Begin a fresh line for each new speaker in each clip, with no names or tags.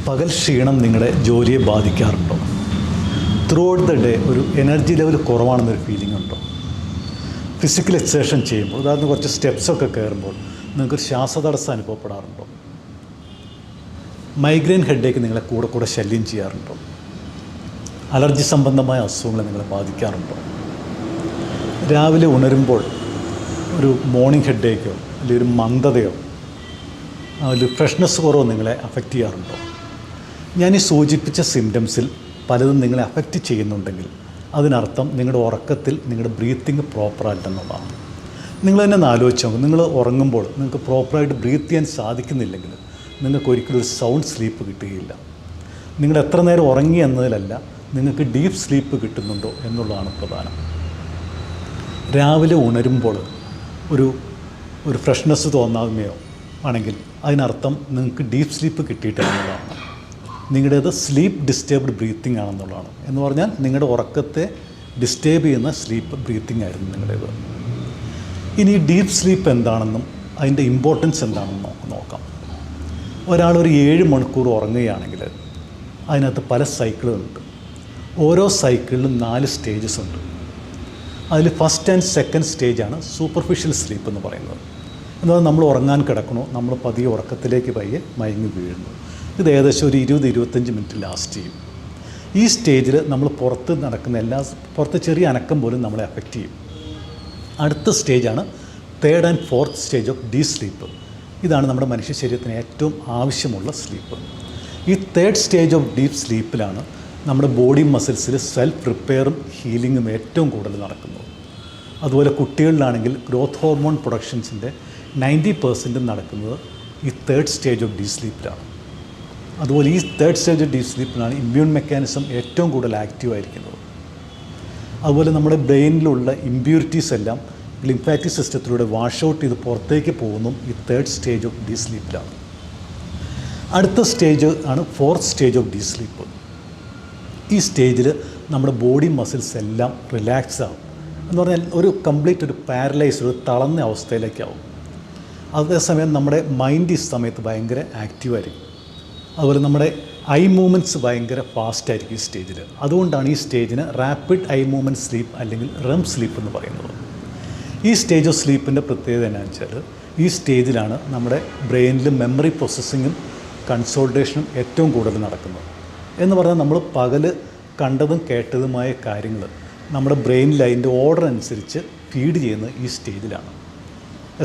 പകൽ ക്ഷീണം നിങ്ങളുടെ ജോലിയെ ബാധിക്കാറുണ്ടോ? ത്രൂ ഔട്ട് ദ ഡേ ഒരു എനർജി ലെവൽ കുറവാണെന്നൊരു ഫീലിംഗ് ഉണ്ടോ? ഫിസിക്കൽ എക്സർസൈസ് ചെയ്യുമ്പോൾ, ഉദാഹരണം കുറച്ച് സ്റ്റെപ്സൊക്കെ കയറുമ്പോൾ നിങ്ങൾക്കൊരു ശ്വാസതടസ്സം അനുഭവപ്പെടാറുണ്ടോ? മൈഗ്രെയിൻ ഹെഡേക്ക് നിങ്ങളെ കൂടെ ശല്യം ചെയ്യാറുണ്ടോ? അലർജി സംബന്ധമായ അസുഖങ്ങൾ നിങ്ങളെ ബാധിക്കാറുണ്ടോ? രാവിലെ ഉണരുമ്പോൾ ഒരു മോർണിംഗ് ഹെഡേക്കോ അല്ലെങ്കിൽ ഒരു മന്ദതയോ ഒരു ഫ്രഷ്നെസ് കുറവോ നിങ്ങളെ അഫക്റ്റ് ചെയ്യാറുണ്ടോ? ഞാൻ ഈ സൂചിപ്പിച്ച സിംറ്റംസിൽ പലതും നിങ്ങളെ അഫക്റ്റ് ചെയ്യുന്നുണ്ടെങ്കിൽ അതിനർത്ഥം നിങ്ങളുടെ ഉറക്കത്തിൽ നിങ്ങളുടെ ബ്രീത്തിങ് പ്രോപ്പറായിട്ടെന്നുള്ളതാണ്. നിങ്ങൾ തന്നെ ഒന്ന് ആലോചിച്ച് നോക്കും. നിങ്ങൾ ഉറങ്ങുമ്പോൾ നിങ്ങൾക്ക് പ്രോപ്പറായിട്ട് ബ്രീത്ത് ചെയ്യാൻ സാധിക്കുന്നില്ലെങ്കിൽ നിങ്ങൾക്ക് ഒരിക്കലും ഒരു സൗണ്ട് സ്ലീപ്പ് കിട്ടുകയില്ല. നിങ്ങൾ എത്ര നേരം ഉറങ്ങി എന്നതിലല്ല, നിങ്ങൾക്ക് ഡീപ്പ് സ്ലീപ്പ് കിട്ടുന്നുണ്ടോ എന്നുള്ളതാണ് പ്രധാനം. രാവിലെ ഉണരുമ്പോൾ ഒരു ഫ്രഷ്നെസ് തോന്നാവുകയോ ആണെങ്കിൽ അതിനർത്ഥം നിങ്ങൾക്ക് ഡീപ്പ് സ്ലീപ്പ് കിട്ടിയിട്ടില്ലെന്നുള്ളതാണ്. നിങ്ങളുടേത് സ്ലീപ്പ് ഡിസ്റ്റേബ്ഡ് ബ്രീത്തിങ് ആണെന്നുള്ളതാണ്. എന്ന് പറഞ്ഞാൽ നിങ്ങളുടെ ഉറക്കത്തെ ഡിസ്റ്റേബ് ചെയ്യുന്ന സ്ലീപ്പ് ബ്രീത്തിങ് ആയിരുന്നു നിങ്ങളുടേത്. ഇനി ഡീപ്പ് സ്ലീപ്പ് എന്താണെന്നും അതിൻ്റെ ഇമ്പോർട്ടൻസ് എന്താണെന്നും നോക്കാം. ഒരാളൊരു 7 മണിക്കൂർ ഉറങ്ങുകയാണെങ്കിൽ അതിനകത്ത് പല സൈക്കിളുകളുണ്ട്. ഓരോ സൈക്കിളിലും 4 സ്റ്റേജസ് ഉണ്ട്. അതിൽ ഫസ്റ്റ് ആൻഡ് സെക്കൻഡ് സ്റ്റേജാണ് സൂപ്പർഫിഷ്യൽ സ്ലീപ്പ് എന്ന് പറയുന്നത്. എന്നാൽ നമ്മൾ ഉറങ്ങാൻ കിടക്കണോ, നമ്മൾ പതിയെ ഉറക്കത്തിലേക്ക് പയ്യെ മയങ്ങി വീഴുന്നു. ഇത് ഏകദേശം ഒരു 20-25 മിനിറ്റ് ലാസ്റ്റ് ചെയ്യും. ഈ സ്റ്റേജിൽ നമ്മൾ പുറത്ത് നടക്കുന്ന പുറത്ത് ചെറിയ അനക്കം പോലും നമ്മളെ അഫക്റ്റ് ചെയ്യും. അടുത്ത സ്റ്റേജാണ് 3rd and 4th stage of deep sleep. ഇതാണ് നമ്മുടെ മനുഷ്യ ശരീരത്തിന് ഏറ്റവും ആവശ്യമുള്ള സ്ലീപ്പ്. ഈ 3rd സ്റ്റേജ് ഓഫ് ഡീപ്പ് സ്ലീപ്പിലാണ് നമ്മുടെ ബോഡി മസിൽസിൽ സെൽഫ് റിപ്പയറും ഹീലിങ്ങും ഏറ്റവും കൂടുതൽ നടക്കുന്നത്. അതുപോലെ കുട്ടികളിലാണെങ്കിൽ ഗ്രോത്ത് ഹോർമോൺ പ്രൊഡക്ഷൻസിൻ്റെ 90% നടക്കുന്നത് ഈ 3rd സ്റ്റേജ് ഓഫ് ഡീപ് സ്ലീപ്പിലാണ്. അതുപോലെ ഈ 3rd സ്റ്റേജ് ഓഫ് ഡീപ് സ്ലീപ്പിലാണ് ഇമ്മ്യൂൺ മെക്കാനിസം ഏറ്റവും കൂടുതൽ ആക്റ്റീവ് ആയിരിക്കുന്നത്. അതുപോലെ നമ്മുടെ ബ്രെയിനിലുള്ള ഇമ്പ്യൂരിറ്റീസ് എല്ലാം ലിംഫാറ്റിക് സിസ്റ്റത്തിലൂടെ വാഷ് ഔട്ട് ചെയ്ത് പുറത്തേക്ക് പോകുന്നു ഈ 3rd സ്റ്റേജ് ഓഫ് ഡീപ് സ്ലീപ്പിലാണ്. അടുത്ത സ്റ്റേജ് ആണ് 4th stage of deep sleep. ഈ സ്റ്റേജിൽ നമ്മുടെ ബോഡി മസിൽസ് എല്ലാം റിലാക്സ് ആവും. എന്ന് പറഞ്ഞാൽ ഒരു പാരലൈസ്, ഒരു തളർന്ന അവസ്ഥയിലേക്കാവും. അതേസമയം നമ്മുടെ മൈൻഡ് ഈ സമയത്ത് ഭയങ്കര ആക്റ്റീവായിരിക്കും. അതുപോലെ നമ്മുടെ ഐ മൂവ്മെൻറ്റ്സ് ഭയങ്കര ഫാസ്റ്റായിരിക്കും ഈ സ്റ്റേജിൽ. അതുകൊണ്ടാണ് ഈ സ്റ്റേജിന് റാപ്പിഡ് ഐ മൂവ്മെൻറ്റ് സ്ലീപ്പ് അല്ലെങ്കിൽ REM സ്ലീപ്പ് എന്ന് പറയുന്നത്. ഈ സ്റ്റേജ് ഓഫ് സ്ലീപ്പിൻ്റെ പ്രത്യേകത എന്താണെന്ന് വെച്ചാൽ ഈ സ്റ്റേജിലാണ് നമ്മുടെ ബ്രെയിനിൽ മെമ്മറി പ്രോസസ്സിങ്ങും കൺസോൾട്ടേഷനും ഏറ്റവും കൂടുതൽ നടക്കുന്നത്. എന്ന് പറഞ്ഞാൽ നമ്മൾ പകൽ കണ്ടതും കേട്ടതുമായ കാര്യങ്ങൾ നമ്മുടെ ബ്രെയിനിൽ അതിൻ്റെ ഓർഡർ അനുസരിച്ച് ഫീഡ് ചെയ്യുന്നത് ഈ സ്റ്റേജിലാണ്.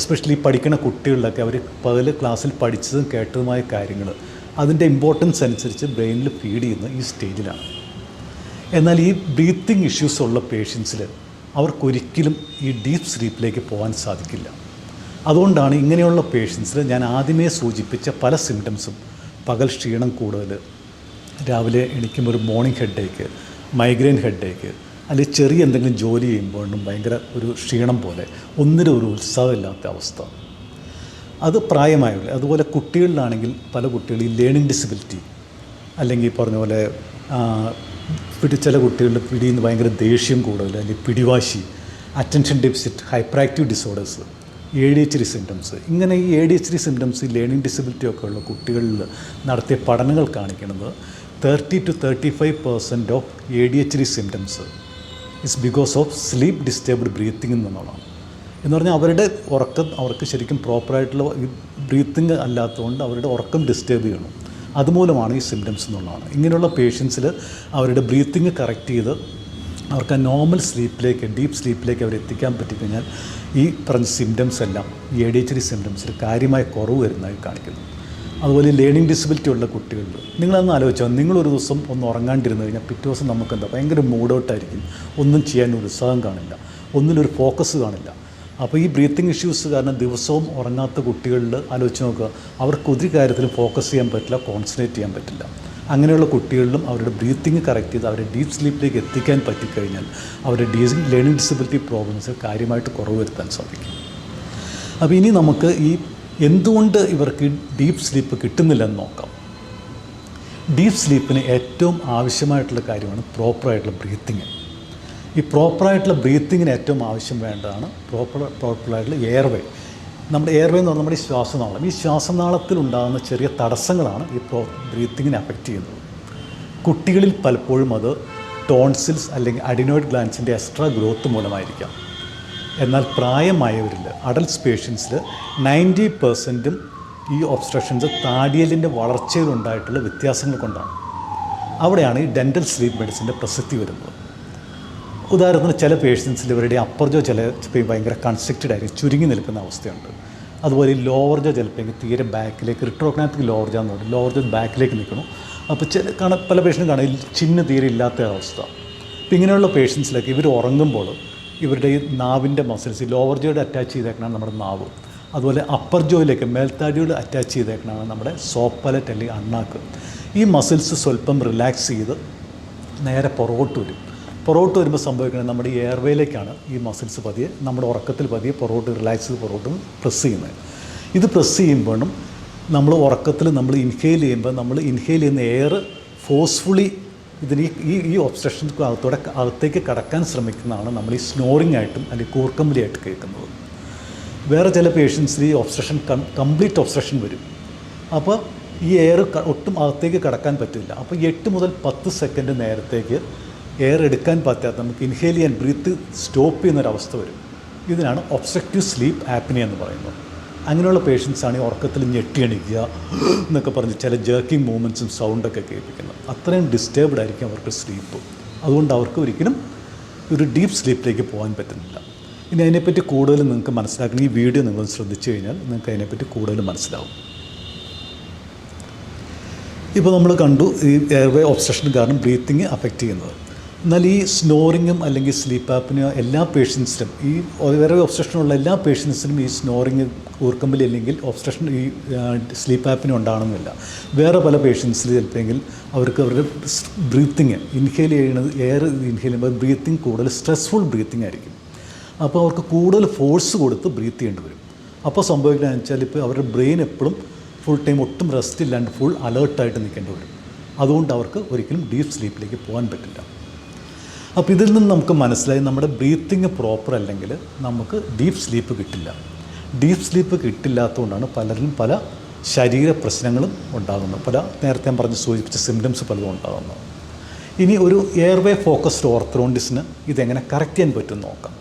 എസ്പെഷ്യലി പഠിക്കുന്ന കുട്ടികളിലൊക്കെ അവർ പകൽ ക്ലാസ്സിൽ പഠിച്ചതും കേട്ടതുമായ കാര്യങ്ങൾ അതിൻ്റെ ഇമ്പോർട്ടൻസ് അനുസരിച്ച് ബ്രെയിനിൽ ഫീഡ് ചെയ്യുന്നത് ഈ സ്റ്റേജിലാണ്. എന്നാൽ ഈ ബ്രീത്തിങ് ഇഷ്യൂസ് ഉള്ള പേഷ്യൻസിൽ അവർക്കൊരിക്കലും ഈ ഡീപ്പ് സ്ലീപ്പിലേക്ക് പോകാൻ സാധിക്കില്ല. അതുകൊണ്ടാണ് ഇങ്ങനെയുള്ള പേഷ്യൻസിൽ ഞാൻ ആദ്യമേ സൂചിപ്പിച്ച പല സിംറ്റംസും, പകൽ ക്ഷീണം കൂടുതൽ, രാവിലെ എണീക്കുമ്പോൾ ഒരു മോർണിംഗ് ഹെഡേക്ക്, മൈഗ്രെയിൻ ഹെഡേക്ക്, അല്ലെങ്കിൽ ചെറിയ എന്തെങ്കിലും ജോലി ചെയ്യുമ്പോഴും ഭയങ്കര ഒരു ക്ഷീണം പോലെ, ഒന്നിനും ഒരു ഉത്സാഹമില്ലാത്ത അവസ്ഥ, അത് പ്രായമായവർ. അതുപോലെ കുട്ടികളിലാണെങ്കിൽ പല കുട്ടികൾ ഈ ലേണിംഗ് ഡിസബിലിറ്റി, അല്ലെങ്കിൽ പറഞ്ഞ പോലെ ചില കുട്ടികളുടെ പിടിയിൽ നിന്ന് ഭയങ്കര ദേഷ്യം കൂടുതൽ, അല്ലെങ്കിൽ പിടിവാശി, attention deficit hyper active disorders, ADHD symptoms. ഇങ്ങനെ ഈ ADHD സിംറ്റംസ്, ലേണിംഗ് ഡിസബിലിറ്റി ഒക്കെ ഉള്ള കുട്ടികളിൽ നടത്തിയ പഠനങ്ങൾ കാണിക്കുന്നത് 30-35% of ADHD symptoms is because of sleep disturbed breathing എന്നുള്ളതാണ്. എന്ന് പറഞ്ഞാൽ അവർക്ക് ശരിക്കും പ്രോപ്പറായിട്ടുള്ള ബ്രീത്തിങ് അല്ലാത്തതുകൊണ്ട് അവരുടെ ഉറക്കം ഡിസ്റ്റേബ് ചെയ്യണം. അതുമൂലമാണ് ഈ സിംറ്റംസ് എന്നുള്ളതാണ്. ഇങ്ങനെയുള്ള പേഷ്യൻസിൽ അവരുടെ ബ്രീത്തിങ് കറക്റ്റ് ചെയ്ത് അവർക്ക് ആ നോർമൽ സ്ലീപ്പിലേക്ക്, ഡീപ്പ് സ്ലീപ്പിലേക്ക് അവരെത്തിക്കാൻ പറ്റിക്കഴിഞ്ഞാൽ ഈ പറഞ്ഞ സിംറ്റംസ് എല്ലാം ഈ ADHD സിംറ്റംസിൽ കാര്യമായ കുറവ് വരുന്നതായി കാണിക്കുന്നു. അതുപോലെ ലേണിംഗ് ഡിസബിലിറ്റി ഉള്ള കുട്ടികളിൽ നിങ്ങളൊന്ന് ആലോചിച്ചാൽ, നിങ്ങളൊരു ദിവസം ഒന്ന് ഉറങ്ങാണ്ടിരുന്നു കഴിഞ്ഞാൽ പിറ്റേ ദിവസം നമുക്കെന്താ ഭയങ്കര മൂഡ് ഔട്ടായിരിക്കും, ഒന്നും ചെയ്യാൻ ഒരു ഉത്സാഹം കാണില്ല, ഒന്നിലൊരു ഫോക്കസ് കാണില്ല. അപ്പോൾ ഈ ബ്രീത്തിങ് ഇഷ്യൂസ് കാരണം ദിവസവും ഉറങ്ങാത്ത കുട്ടികളിൽ ആലോചിച്ച് നോക്കുക, അവർക്ക് ഒരു കാര്യത്തിലും ഫോക്കസ് ചെയ്യാൻ പറ്റില്ല, കോൺസെൻട്രേറ്റ് ചെയ്യാൻ പറ്റില്ല. അങ്ങനെയുള്ള കുട്ടികളിലും അവരുടെ ബ്രീത്തിങ് കറക്റ്റ് ചെയ്ത് അവരെ ഡീപ്പ് സ്ലീപ്പിലേക്ക് എത്തിക്കാൻ പറ്റിക്കഴിഞ്ഞാൽ അവരുടെ ലേണിംഗ് ഡിസബിലിറ്റി പ്രോബ്ലംസ് കാര്യമായിട്ട് കുറവ് വരുത്താൻ സാധിക്കും. അപ്പോൾ ഇനി നമുക്ക് ഈ എന്തുകൊണ്ട് ഇവർക്ക് ഡീപ്പ് സ്ലീപ്പ് കിട്ടുന്നില്ലെന്ന് നോക്കാം. ഡീപ്പ് സ്ലീപ്പിന് ഏറ്റവും ആവശ്യമായിട്ടുള്ള കാര്യമാണ് പ്രോപ്പറായിട്ടുള്ള ബ്രീത്തിങ്. ഈ പ്രോപ്പറായിട്ടുള്ള ബ്രീത്തിങ്ങിന് ഏറ്റവും ആവശ്യം വേണ്ടതാണ് പ്രോപ്പറായിട്ടുള്ള എയർവേ. നമ്മുടെ എയർവേ എന്ന് പറഞ്ഞാൽ നമ്മുടെ ഈ ശ്വാസനാളം, ഈ ശ്വാസനാളത്തിലുണ്ടാകുന്ന ചെറിയ തടസ്സങ്ങളാണ് ഈ ബ്രീത്തിങ്ങിനെ അഫക്റ്റ് ചെയ്യുന്നത്. കുട്ടികളിൽ പലപ്പോഴും അത് ടോൺസിൽസ് അല്ലെങ്കിൽ അഡിനോയിഡ് ഗ്ലാൻസിൻ്റെ എക്സ്ട്രാ ഗ്രോത്ത് മൂലമായിരിക്കാം. എന്നാൽ പ്രായമായവരിൽ അഡൽട്ട്സ് പേഷ്യൻസിൽ 90% ഈ ഒബ്സ്ട്രക്ഷൻസ് താടിയലിൻ്റെ വളർച്ചയിലുണ്ടായിട്ടുള്ള വ്യത്യാസങ്ങൾ കൊണ്ടാണ്. അവിടെയാണ് ഈ ഡെൻ്റൽ സ്ലീപ്പ് മെഡിസിൻ്റെ പ്രസക്തി വരുന്നത്. ഉദാഹരണത്തിന് ചില പേഷ്യൻസിൽ ഇവരുടെ അപ്പർ ജോ ചിലപ്പോൾ ഭയങ്കര കൺസ്ട്രക്റ്റഡ് ആയിരിക്കും, ചുരുങ്ങി നിൽക്കുന്ന അവസ്ഥയുണ്ട്. അതുപോലെ ഈ ലോവർ ജോ ചിലപ്പോൾ തീരെ ബാക്കിലേക്ക് റിട്രോഗ്നാത്തിക് ലോവർ ജോ എന്ന് പറയും, ലോവർ ജോ ബാക്കിലേക്ക് നിൽക്കണം. അപ്പോൾ പല പേഷ്യൻറ്റും കാണാം ചിഹ്ന തീരെ ഇല്ലാത്ത അവസ്ഥ. അപ്പോൾ ഇങ്ങനെയുള്ള പേഷ്യൻസിലൊക്കെ ഇവർ ഉറങ്ങുമ്പോൾ ഇവരുടെ ഈ നാവിൻ്റെ മസിൽസ് ലോവർ ജോയോട് അറ്റാച്ച് ചെയ്തേക്കണതാണ് നമ്മുടെ നാവ്. അതുപോലെ അപ്പർ ജോയിലേക്ക് മേൽത്താടിയോട് അറ്റാച്ച് ചെയ്തേക്കണതാണ് നമ്മുടെ സോപ്പ് പാലറ്റ് അല്ലെങ്കിൽ അണ്ണാക്ക്. ഈ മസിൽസ് സ്വല്പം റിലാക്സ് ചെയ്ത് നേരെ പുറകോട്ട് വരും. പുറകോട്ട് വരുമ്പോൾ സംഭവിക്കുന്നത് നമ്മുടെ ഈ എയർവേയിലേക്കാണ് ഈ മസിൽസ് പതിയെ നമ്മുടെ ഉറക്കത്തിൽ പതിയെ പുറകോട്ട് റിലാക്സ് ചെയ്ത് പുറകോട്ട് പ്രസ് ചെയ്യുന്നത്. ഇത് പ്രസ് ചെയ്യുമ്പോഴും നമ്മൾ ഉറക്കത്തിൽ നമ്മൾ ഇൻഹെയിൽ ചെയ്യുമ്പോൾ നമ്മൾ ഇൻഹെയിൽ ചെയ്യുന്ന എയർ ഫോഴ്സ്ഫുള്ളി ഇതിന് ഈ ഒബ്സ്ട്രക്ഷൻ അകത്തേക്ക് കടക്കാൻ ശ്രമിക്കുന്നതാണ് നമ്മൾ ഈ സ്നോറിംഗ് ആയിട്ടും അല്ലെങ്കിൽ കൂർക്കമ്പലിയായിട്ട് കേൾക്കുന്നത്. വേറെ ചില പേഷ്യൻസിൽ ഈ ഒബ്സ്ട്രക്ഷൻ കംപ്ലീറ്റ് ഒബ്സ്ട്രക്ഷൻ വരും. അപ്പോൾ ഈ എയർ ഒട്ടും അകത്തേക്ക് കടക്കാൻ പറ്റില്ല. അപ്പോൾ 8 മുതൽ 10 സെക്കൻഡ് നേരത്തേക്ക് എയർ എടുക്കാൻ പറ്റാത്ത നമുക്ക് ഇൻഹെയിൽ ചെയ്യാൻ ബ്രീത്ത് സ്റ്റോപ്പ് ചെയ്യുന്നൊരവസ്ഥ വരും. ഇതിനാണ് ഒബ്സ്ട്രക്റ്റീവ് സ്ലീപ്പ് ആപ്നിയ എന്ന് പറയുന്നത്. അങ്ങനെയുള്ള പേഷ്യൻസാണ് ഈ ഉറക്കത്തിൽ ഞെട്ടി എണീക്കുക എന്നൊക്കെ പറഞ്ഞ് ചില ജേർക്കിംഗ് മൂവ്മെൻറ്റ്സും സൗണ്ടൊക്കെ കേൾപ്പിക്കുന്നത്. അത്രയും ഡിസ്റ്റേബ്ഡ് ആയിരിക്കും അവർക്ക് സ്ലീപ്പ്. അതുകൊണ്ട് അവർക്ക് ഒരിക്കലും ഒരു ഡീപ്പ് സ്ലീപ്പിലേക്ക് പോകാൻ പറ്റുന്നില്ല. ഇനി അതിനെപ്പറ്റി കൂടുതൽ നിങ്ങൾക്ക് മനസ്സിലാക്കണം. ഈ വീഡിയോ നിങ്ങൾ ശ്രദ്ധിച്ചു കഴിഞ്ഞാൽ നിങ്ങൾക്ക് അതിനെപ്പറ്റി കൂടുതൽ മനസ്സിലാവും. ഇപ്പോൾ നമ്മൾ കണ്ടു ഈ എയർവേ ഒബ്സ്ട്രക്ഷൻ കാരണം ബ്രീത്തിങ് അഫക്റ്റ് ചെയ്യുന്നത്. എന്നാൽ ഈ സ്നോറിങ്ങും അല്ലെങ്കിൽ സ്ലീപ്പ് ആപ്നിയ എല്ലാ പേഷ്യൻസിലും ഈ എയർവേ ഒബ്സ്ട്രക്ഷനുള്ള എല്ലാ പേഷ്യൻസിലും ഈ സ്നോറിങ് കൂർക്കമ്പലി അല്ലെങ്കിൽ ഒബ്സ്ട്രക്ഷൻ ഈ സ്ലീപ്പ് ആപ്നിയ ഉണ്ടാകണമെന്നില്ല. വേറെ പല പേഷ്യൻസിൽ ചിലപ്പോൾ അവർക്ക് അവരുടെ ബ്രീത്തിങ് ഇൻഹെയിൽ ചെയ്യുന്നത് എയർ ഇൻഹെയിൽ ചെയ്യുമ്പോൾ ബ്രീത്തിങ് കൂടുതൽ സ്ട്രെസ്ഫുൾ ബ്രീത്തിങ് ആയിരിക്കും. അപ്പോൾ അവർക്ക് കൂടുതൽ ഫോഴ്സ് കൊടുത്ത് ബ്രീത്ത് ചെയ്യേണ്ടി വരും. അപ്പോൾ സംഭവിക്കുന്നതെന്ന് വെച്ചാൽ ഇപ്പോൾ അവരുടെ ബ്രെയിൻ എപ്പോഴും ഫുൾ ടൈം ഒട്ടും റെസ്റ്റ് ഇല്ലാണ്ട് ഫുൾ അലേർട്ടായിട്ട് നിൽക്കേണ്ടി വരും. അതുകൊണ്ട് അവർക്ക് ഒരിക്കലും ഡീപ്പ് സ്ലീപ്പിലേക്ക് പോകാൻ പറ്റില്ല. അപ്പോൾ ഇതിൽ നിന്ന് നമുക്ക് മനസ്സിലായി നമ്മുടെ ബ്രീത്തിങ് പ്രോപ്പർ അല്ലെങ്കിൽ നമുക്ക് ഡീപ്പ് സ്ലീപ്പ് കിട്ടില്ല. ഡീപ്പ് സ്ലീപ്പ് കിട്ടില്ലാത്തതുകൊണ്ടാണ് പലരിലും പല ശരീര പ്രശ്നങ്ങളും ഉണ്ടാകുന്നത്. പല നേരത്തെ ഞാൻ പറഞ്ഞ് സൂചിപ്പിച്ച സിംറ്റംസ് പലതും ഉണ്ടാകുന്നത്. ഇനി ഒരു എയർവേ ഫോക്കസ്ഡ് ഓർത്തോഡോണ്ടിസ്റ്റിന് ഇതെങ്ങനെ കറക്റ്റ് ചെയ്യാൻ പറ്റുമെന്ന് നോക്കാം.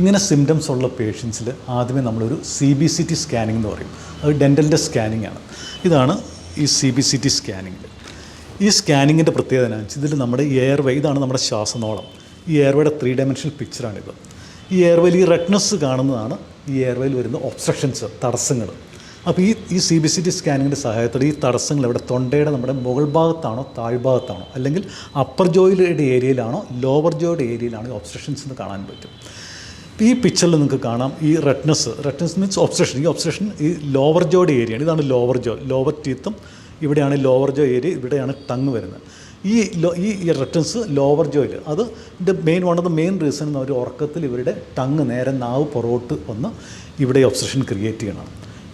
ഇങ്ങനെ സിംറ്റംസ് ഉള്ള പേഷ്യൻസിൽ ആദ്യമേ നമ്മളൊരു CBCT സ്കാനിങ് എന്ന് പറയും. അത് ഡെൻ്റലിൻ്റെ സ്കാനിങ് ആണ്. ഇതാണ് ഈ CBCT സ്കാനിങ്ങിൽ. ഈ സ്കാനിങ്ങിൻ്റെ പ്രത്യേകത എന്ന് വെച്ചാൽ ഇതിൽ നമ്മുടെ എയർവേ, ഇതാണ് നമ്മുടെ ശ്വാസനാളം. ഈ എയർവേയുടെ 3 ഡയമെൻഷണൽ പിക്ചറാണിത്. ഈ എയർവേയിൽ ഈ റെഡ്നസ് കാണുന്നതാണ് ഈ എയർവേയിൽ വരുന്ന ഒബ്സ്ട്രക്ഷൻസ്, തടസ്സങ്ങൾ. അപ്പോൾ ഈ CBCT സ്കാനിങ്ങിൻ്റെ സഹായത്തോടെ ഈ തടസ്സങ്ങൾ ഇവിടെ തൊണ്ടയുടെ നമ്മുടെ മുകൾ ഭാഗത്താണോ താഴ്ഭാഗത്താണോ അല്ലെങ്കിൽ അപ്പർ ജോയുടെ ഏരിയയിലാണോ ലോവർ ജോയുടെ ഏരിയയിലാണോ ഈ ഒബ്സ്ട്രക്ഷൻസ് എന്ന് കാണാൻ പറ്റും. ഈ പിക്ചറിൽ നിങ്ങൾക്ക് കാണാം ഈ റെഡ്നസ് മീൻസ് ഒബ്സ്ട്രക്ഷൻ. ഈ ഒബ്സ്ട്രക്ഷൻ ഈ ലോവർ ജോയുടെ ഏരിയയാണ്. ഇതാണ് ലോവർ ജോ, ലോവർ ടീത്തും ഇവിടെയാണ് ലോവർ ജോ ഏരിയ, ഇവിടെയാണ് ടങ് വരുന്നത്. ഈ റെഡ്നസ് ലോവർ ജോയിൽ അത് one of the main reason എന്ന് അവർ ഉറക്കത്തിൽ ഇവരുടെ ടങ് നേരെ നാവ് പുറകോട്ട് വന്ന് ഇവിടെ ഒബ്സ്ട്രക്ഷൻ ക്രിയേറ്റ് ചെയ്യണം.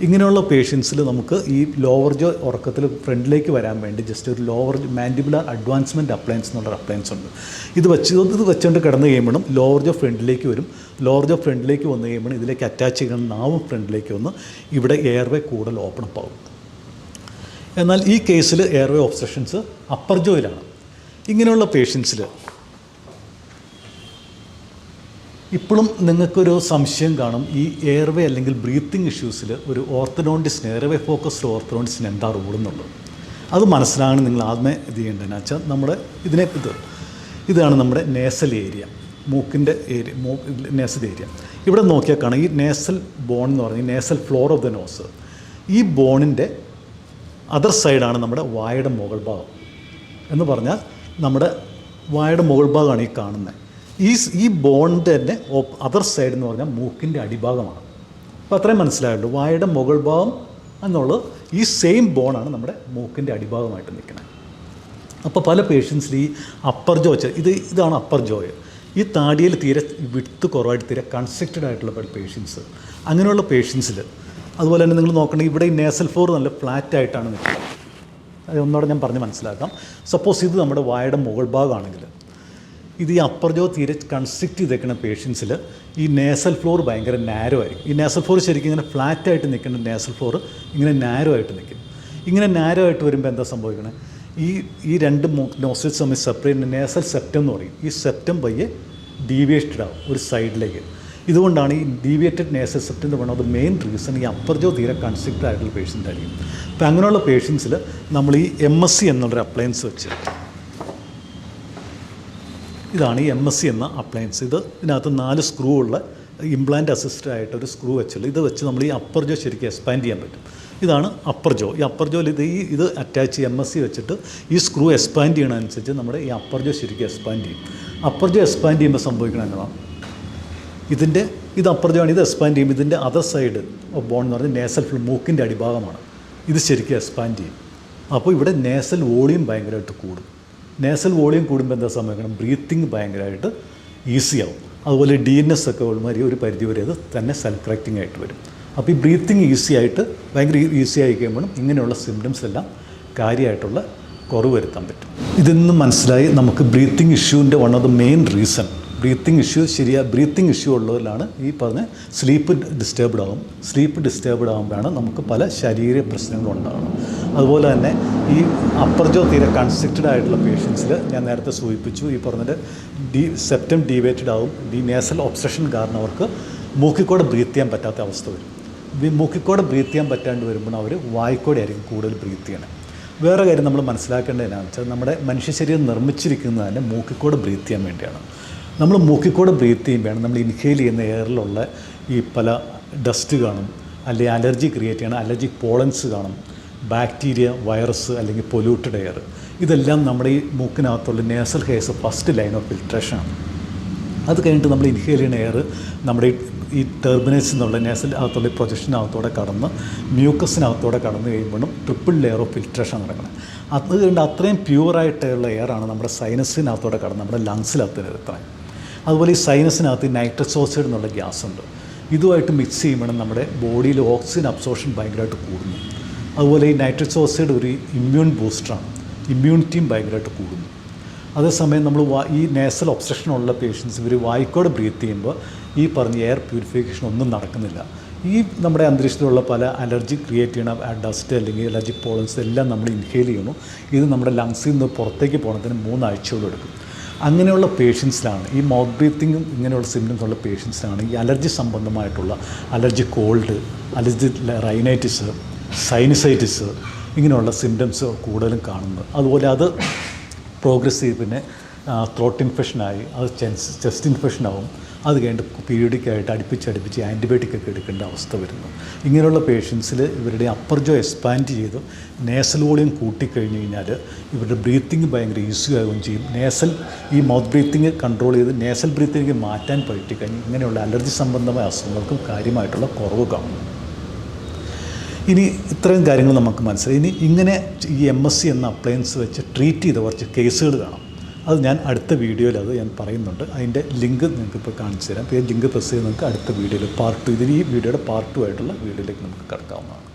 ഇങ്ങനെയുള്ള പേഷ്യൻസിൽ നമുക്ക് ഈ ലോവർ ജോ ഉറക്കത്തിൽ ഫ്രണ്ടിലേക്ക് വരാൻ വേണ്ടി ജസ്റ്റ് ഒരു ലോവർ മാൻഡിബുലാർ അഡ്വാൻസ്മെൻറ്റ് അപ്ലയൻസ് എന്നുള്ളൊരു അപ്ലയൻസ് ഉണ്ട്. ഇത് വെച്ചുകൊണ്ട് കിടന്ന് കഴിയുമ്പോഴും ലോവർ ജോ ഫ്രണ്ടിലേക്ക് വരും. ലോവർ ജോ ഫ്രണ്ടിലേക്ക് വന്ന് കഴിയുമ്പോൾ ഇതിലേക്ക് അറ്റാച്ച് ചെയ്യുന്ന നാവും ഫ്രണ്ടിലേക്ക് വന്ന് ഇവിടെ എയർവേ കൂടുതൽ ഓപ്പൺ അപ്പ് ആകും. എന്നാൽ ഈ കേസിൽ എയർവേ ഒബ്സ്ട്രക്ഷൻസ് അപ്പർ ജോയിലാണ്. ഇങ്ങനെയുള്ള പേഷ്യൻസിൽ ഇപ്പോഴും നിങ്ങൾക്കൊരു സംശയം കാണും, ഈ എയർവേ അല്ലെങ്കിൽ ബ്രീത്തിങ് ഇഷ്യൂസിൽ ഒരു ഓർത്തഡോണ്ടിസ്റ്റിന്, എയർവേ ഫോക്കസ്ഡ് ഓർത്തഡോണ്ടിസ്റ്റിന് എന്താ റോൾ എന്നുള്ളത് അത് മനസ്സിലാകാൻ നിങ്ങൾ ആദ്യമേ ഇത് ചെയ്യേണ്ടതെന്ന് വെച്ചാൽ നമ്മുടെ ഇതാണ് നമ്മുടെ നേസൽ ഏരിയ, മൂക്കിൻ്റെ ഏരിയ, നേസൽ ഏരിയ. ഇവിടെ നോക്കിയാൽ കാണാം ഈ നേസൽ ബോൺ എന്ന് പറഞ്ഞാൽ nasal floor of the nose. ഈ ബോണിൻ്റെ അതർ സൈഡാണ് നമ്മുടെ വായുടെ മുകൾ ഭാഗം. എന്ന് പറഞ്ഞാൽ നമ്മുടെ വായുടെ മുകൾ ഭാഗമാണ് ഈ കാണുന്നത്. ഈ ബോണിൻ്റെ തന്നെ അതർ സൈഡ് എന്ന് പറഞ്ഞാൽ മൂക്കിൻ്റെ അടിഭാഗമാണ്. അപ്പോൾ അത്രയും മനസ്സിലായുള്ളൂ. വായുടെ മുകൾ ഭാഗം എന്നുള്ളത് ഈ സെയിം ബോണാണ് നമ്മുടെ മൂക്കിൻ്റെ അടിഭാഗമായിട്ട് നിൽക്കുന്നത്. അപ്പോൾ പല പേഷ്യൻസിൽ ഈ അപ്പർ ജോ ഇതാണ് അപ്പർ ജോയ്. ഈ താടിയിൽ തീരെ വിട്ട് കുറവായിട്ട് തീരെ കൺസ്ട്രക്റ്റഡ് ആയിട്ടുള്ള പേഷ്യൻസ്, അങ്ങനെയുള്ള പേഷ്യൻസിൽ അതുപോലെ തന്നെ നിങ്ങൾ നോക്കണമെങ്കിൽ ഇവിടെ ഈ നേസൽ ഫ്ലോർ നല്ല ഫ്ലാറ്റായിട്ടാണ് നിൽക്കുന്നത്. അത് ഒന്നോടെ ഞാൻ പറഞ്ഞ് മനസ്സിലാക്കാം. സപ്പോസ് ഇത് നമ്മുടെ വായുടെ മുകൾ ഭാഗമാണെങ്കിൽ ഇത് ഈ അപ്പർ ജോ തീരെ കൺസ്ട്രിക്റ്റ് ചെയ്തേക്കുന്ന പേഷ്യൻസിൽ ഈ നേസൽ ഫ്ലോർ ഭയങ്കര നാരോ ആയിരിക്കും. ഈ നേസൽ ഫ്ലോർ ശരിക്കും ഇങ്ങനെ ഫ്ലാറ്റായിട്ട് നിൽക്കുന്ന നേസൽ ഫ്ലോർ ഇങ്ങനെ നാരോ ആയിട്ട് നിൽക്കും. ഇങ്ങനെ നാരോ ആയിട്ട് വരുമ്പോൾ എന്താ സംഭവിക്കണേ, ഈ രണ്ട് നോസ്ട്രിൽസ് തമ്മിൽ സെപ്പറേറ്റ് നേസൽ സെപ്റ്റം എന്ന് പറയും. ഈ സെപ്റ്റം പയ്യെ ഡീവിയേറ്റഡ് ആവും ഒരു സൈഡിലേക്ക്. ഇതുകൊണ്ടാണ് ഈ ഡീവിയേറ്റഡ് നേസൽ സെപ്റ്റം എന്ന് പറയുന്നത് മെയിൻ റീസൺ ഈ അപ്പർ ജോ തീരെ കൺസ്ട്രിക്റ്റഡ് ആയിട്ടുള്ള പേഷ്യൻ്റ് ആയിരിക്കും. അപ്പോൾ അങ്ങനെയുള്ള പേഷ്യൻസിൽ നമ്മൾ ഈ MSc എന്നുള്ളൊരു അപ്ലയൻസ് വെച്ച്, ഇതാണ് ഈ MSc എന്ന അപ്ലയൻസ്. ഇതിനകത്ത് 4 സ്ക്രൂ ഉള്ള ഇംപ്ലാന്റ് അസിസ്റ്റഡ് ആയിട്ടൊരു സ്ക്രൂ വെച്ചുള്ള ഇത് വെച്ച് നമ്മൾ ഈ അപ്പർ ജോ ശരിക്കും എക്സ്പാൻഡ് ചെയ്യാൻ പറ്റും. ഇതാണ് അപ്പർ ജോ. ഈ അപ്പർ ജോയിൽ ഇത് അറ്റാച്ച് MSc വെച്ചിട്ട് ഈ സ്ക്രൂ എക്സ്പാൻഡ് ചെയ്യണതനുസരിച്ച് നമ്മുടെ ഈ അപ്പർ ജോ ശരിക്കും എക്സ്പാൻഡ് ചെയ്യും. അപ്പർ ജോ എക്സ്പാൻഡ് ചെയ്യുമ്പോൾ സംഭവിക്കണം എന്നതാണ്, ഇത് അപ്പർ ജോ ആണ്. ഇത് എക്സ്പാൻഡ് ചെയ്യുമ്പോൾ ഇതിൻ്റെ അതർ സൈഡ് ഓഫ് ബോൺ എന്ന് പറഞ്ഞാൽ നേസൽ ഫ്ലോ, മൂക്കിൻ്റെ അടിഭാഗമാണ്. ഇത് ശരിക്കും എക്സ്പാൻഡ് ചെയ്യും. അപ്പോൾ ഇവിടെ നേസൽ വോളിയം ഭയങ്കരമായിട്ട് കൂടും. നേസൽ വോളിയം കൂടുമ്പോൾ എന്താ സംഭവിക്കണം, ബ്രീത്തിങ് ഭയങ്കരമായിട്ട് ഈസി ആവും. അതുപോലെ ഡീനെസ് ഒക്കെ ഉള്ളമാതിരി ഒരു പരിധി വരെ അത് തന്നെ സെൽഫ് കറക്റ്റിംഗ് ആയിട്ട് വരും. അപ്പോൾ ഈ ബ്രീത്തിങ് ഭയങ്കര ഈസി ആയി കഴിയുമ്പോഴും ഇങ്ങനെയുള്ള സിംറ്റംസ് എല്ലാം കാര്യമായിട്ടുള്ള കുറവ് വരുത്താൻ പറ്റും. ഇതിന്ന് മനസ്സിലായി നമുക്ക് ബ്രീത്തിങ് ഇഷ്യൂവിൻ്റെ one of the main reason, breathing issue ഉള്ളവരിലാണ് ഈ പറഞ്ഞ സ്ലീപ്പ് ഡിസ്റ്റർബ്ഡ് ആകും. സ്ലീപ്പ് ഡിസ്റ്റർബ്ഡ് ആകുമ്പോഴാണ് നമുക്ക് പല ശാരീരിക പ്രശ്നങ്ങളും ഉണ്ടാകുന്നത്. അതുപോലെ തന്നെ ഈ അപ്പർ ജോ തീരെ കൺസ്ട്രിക്റ്റഡ് ആയിട്ടുള്ള പേഷ്യൻസിൽ ഞാൻ നേരത്തെ സൂചിപ്പിച്ചു, ഈ പറഞ്ഞത് സെപ്റ്റം ഡീവേറ്റഡ് ആകും. ഈ നേസൽ ഒബ്സ്ട്രക്ഷൻ കാരണം അവർക്ക് മൂക്കിക്കൂടെ ബ്രീത്ത് ചെയ്യാൻ പറ്റാത്ത അവസ്ഥ വരും. മൂക്കിക്കൂടെ ബ്രീത്ത് ചെയ്യാൻ പറ്റാണ്ട് വരുമ്പോൾ അവർ വായിക്കൂടെ ആയിരിക്കും കൂടുതൽ ബ്രീത്ത് ചെയ്യണം. വേറെ കാര്യം നമ്മൾ മനസ്സിലാക്കേണ്ടത് എന്താണെന്ന് വെച്ചാൽ നമ്മുടെ മനുഷ്യ ശരീരം നിർമ്മിച്ചിരിക്കുന്നത് തന്നെ മൂക്കിക്കൂടെ ബ്രീത്ത് ചെയ്യാൻ വേണ്ടിയാണ്. നമ്മൾ മൂക്കിക്കൂടെ ബ്രീത്ത് ചെയ്യുമ്പോഴാണ് നമ്മൾ ഇൻഹെയിൽ ചെയ്യുന്ന എയറിലുള്ള ഈ പല ഡസ്റ്റ് കാണും, അല്ലെങ്കിൽ അലർജി ക്രിയേറ്റ് ചെയ്യണം, അലർജിക് പോളൻസ് കാണും, ബാക്ടീരിയ, വൈറസ് അല്ലെങ്കിൽ പൊല്യൂട്ടഡ് എയർ. ഇതെല്ലാം നമ്മുടെ ഈ മൂക്കിനകത്തുള്ള nasal hairs first line of ഫിൽട്രേഷനാണ്. അത് കഴിഞ്ഞിട്ട് നമ്മൾ ഇൻഹെയിൽ ചെയ്യുന്ന എയർ നമ്മുടെ ഈ ടെർബിനേഴ്സ് എന്നുള്ള നേസൽ അകത്തുള്ള പ്രൊജക്ഷനകത്തോടെ കടന്ന് മ്യൂക്കസിനകത്തോടെ കടന്നു കഴിയുമ്പോഴും ട്രിപ്പിൾ ലെയർ ഓഫ് ഫിൽട്രേഷൻ നടക്കണം. അത് കഴിഞ്ഞ് അത്രയും പ്യൂറായിട്ടുള്ള എയറാണ് നമ്മുടെ സൈനസിനകത്തോടെ കടന്ന് നമ്മുടെ ലങ്സിനകത്ത് നിർത്തണം. അതുപോലെ ഈ സൈനസിനകത്ത് നൈട്രസ് ഓക്സൈഡ് എന്നുള്ള ഗ്യാസ് ഉണ്ട്. ഇതുമായിട്ട് മിക്സ് ചെയ്യുമ്പോഴും നമ്മുടെ ബോഡിയിൽ ഓക്സിജൻ അബ്സോർപ്ഷൻ ഭയങ്കരമായിട്ട് കൂടുന്നു. അതുപോലെ ഈ നൈട്രസ് ഓക്സൈഡ് ഒരു ഇമ്മ്യൂൺ ബൂസ്റ്ററാണ്, ഇമ്മ്യൂണിറ്റിയും ഭയങ്കരമായിട്ട് കൂടുന്നു. അതേസമയം നമ്മൾ ഈ നേസൽ ഒബ്സ്ട്രക്ഷൻ ഉള്ള പേഷ്യൻസ് ഇവർ വായിക്കോടെ ബ്രീത്ത് ചെയ്യുമ്പോൾ ഈ പറഞ്ഞ എയർ പ്യൂരിഫിക്കേഷൻ ഒന്നും നടക്കുന്നില്ല. ഈ നമ്മുടെ അന്തരീക്ഷത്തിലുള്ള പല അലർജി ക്രിയേറ്റ് ചെയ്യണ ഡസ്റ്റ് അല്ലെങ്കിൽ അലർജി പോളൻസ് എല്ലാം നമ്മൾ ഇൻഹെയിൽ ചെയ്യുന്നു. ഇത് നമ്മുടെ ലങ്സിൽ നിന്ന് പുറത്തേക്ക് പോകണത്തിന് 3 ആഴ്ചയോളം എടുക്കും. അങ്ങനെയുള്ള പേഷ്യൻസിലാണ് ഈ മൗത്ത് ബ്രീത്തിങ്ങും ഇങ്ങനെയുള്ള സിംറ്റംസ് ഉള്ള പേഷ്യൻസിലാണ് ഈ അലർജി സംബന്ധമായിട്ടുള്ള allergy cold, allergy rhinitis, sinusitis ഇങ്ങനെയുള്ള സിംറ്റംസ് കൂടുതലും കാണുന്നത്. അതുപോലെ അത് പ്രോഗ്രസ് ചെയ്ത് പിന്നെ ത്രോട്ട് ഇൻഫെക്ഷനായി, അത് ചെസ്റ്റ് ഇൻഫെക്ഷനാവും. അത് കഴിഞ്ഞിട്ട് പീരിയഡിക്കായിട്ട് അടുപ്പിച്ച് ആൻറ്റിബയോട്ടിക് ഒക്കെ എടുക്കേണ്ട അവസ്ഥ വരുന്നു. ഇങ്ങനെയുള്ള പേഷ്യൻസിൽ ഇവരുടെ അപ്പർ ജോ എക്സ്പാൻഡ് ചെയ്ത് നേസൽ വോളിയം കൂട്ടിക്കഴിഞ്ഞ് കഴിഞ്ഞാൽ ഇവരുടെ ബ്രീത്തിങ് ഭയങ്കര ഈസി ആവുകയും ചെയ്യും. ഈ മൗത്ത് ബ്രീത്തിങ് കൺട്രോൾ ചെയ്ത് നേസൽ ബ്രീത്തിങ് മാറ്റാൻ പറ്റിക്കഴിഞ്ഞ് ഇങ്ങനെയുള്ള അലർജി സംബന്ധമായ അസുഖങ്ങൾക്കും കാര്യമായിട്ടുള്ള കുറവ് കാണും. ഇനി ഇത്രയും കാര്യങ്ങൾ നമുക്ക് മനസ്സിലായി. ഇനി ഇങ്ങനെ ഈ MSc എന്ന അപ്ലയൻസ് വെച്ച് ട്രീറ്റ് ചെയ്ത കുറച്ച് കേസുകൾ കാണാം. അത് ഞാൻ അടുത്ത വീഡിയോയിൽ ഞാൻ പറയുന്നുണ്ട്. അതിൻ്റെ ലിങ്ക് നിങ്ങൾക്കിപ്പോൾ കാണിച്ചു തരാം. അപ്പോൾ ഈ ലിങ്ക് പ്രസ് ചെയ്ത് നമുക്ക് അടുത്ത വീഡിയോയിൽ പാർട്ട് 2, ഇതിൽ ഈ വീഡിയോയുടെ പാർട്ട് 2 ആയിട്ടുള്ള വീഡിയോയിലേക്ക് നമുക്ക് കിടക്കാവുന്നതാണ്.